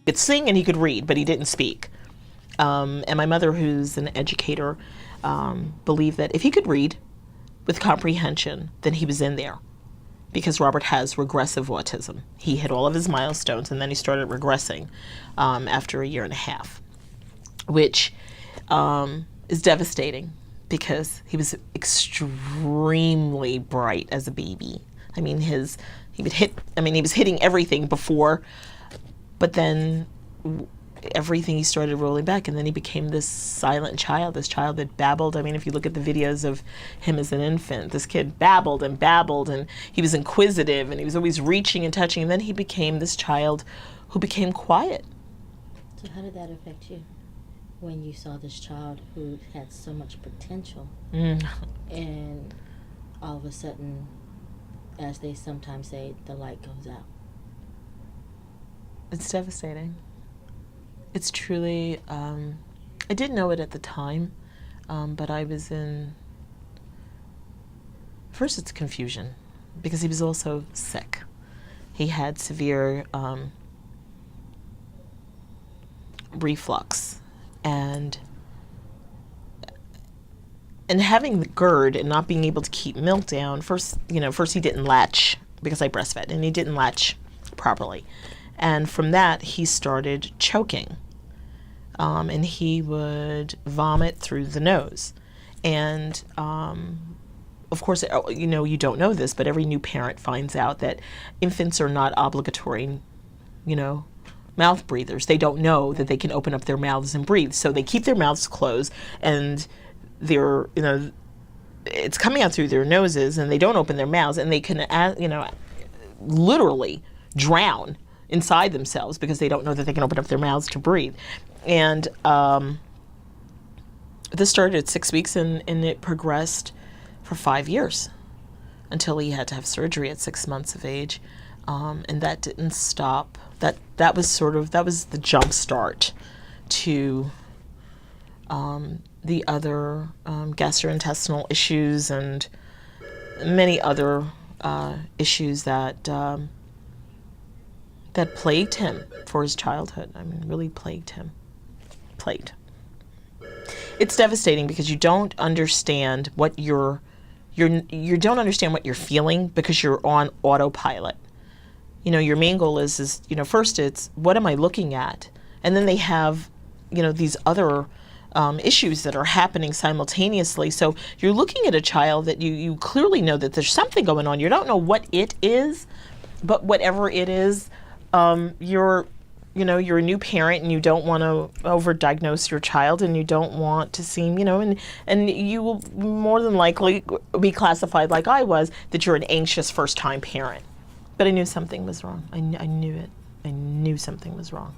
could sing and he could read, but he didn't speak. And my mother, who's an educator, believed that if he could read with comprehension, then he was in there. Because Robert has regressive autism. He hit all of his milestones, and then he started regressing after 1.5 years, which is devastating because he was extremely bright as a baby. I mean, he was hitting everything before, but then everything he started rolling back, and then he became this silent child, this child that babbled. I mean, if you look at the videos of him as an infant, this kid babbled, and he was inquisitive, and he was always reaching and touching, and then he became this child who became quiet. So how did that affect you when you saw this child who had so much potential and all of a sudden, as they sometimes say, the light goes out? It's devastating. It's truly, I didn't know it at the time, but I was first it's confusion, because he was also sick. He had severe reflux, and having the GERD and not being able to keep milk down, first he didn't latch, because I breastfed, and he didn't latch properly. And from that, he started choking. And he would vomit through the nose. And, of course, you don't know this, but every new parent finds out that infants are not obligatory, mouth breathers. They don't know that they can open up their mouths and breathe. So they keep their mouths closed, and it's coming out through their noses, and they don't open their mouths, and they can, literally drown inside themselves because they don't know that they can open up their mouths to breathe. And this started at 6 weeks, and it progressed for 5 years until he had to have surgery at 6 months of age. And that didn't stop. That was the jump start to the other gastrointestinal issues and many other issues that plagued him for his childhood. I mean, really plagued him. It's devastating because you don't understand what you don't understand what you're feeling because you're on autopilot. Your main goal is first it's what am I looking at, and then they have these other issues that are happening simultaneously. So you're looking at a child that you clearly know that there's something going on. You don't know what it is, but whatever it is, you're a new parent, and you don't want to overdiagnose your child, and you don't want to seem, and you will more than likely be classified like I was, that you're an anxious first-time parent. But I knew something was wrong. I knew it. I knew something was wrong.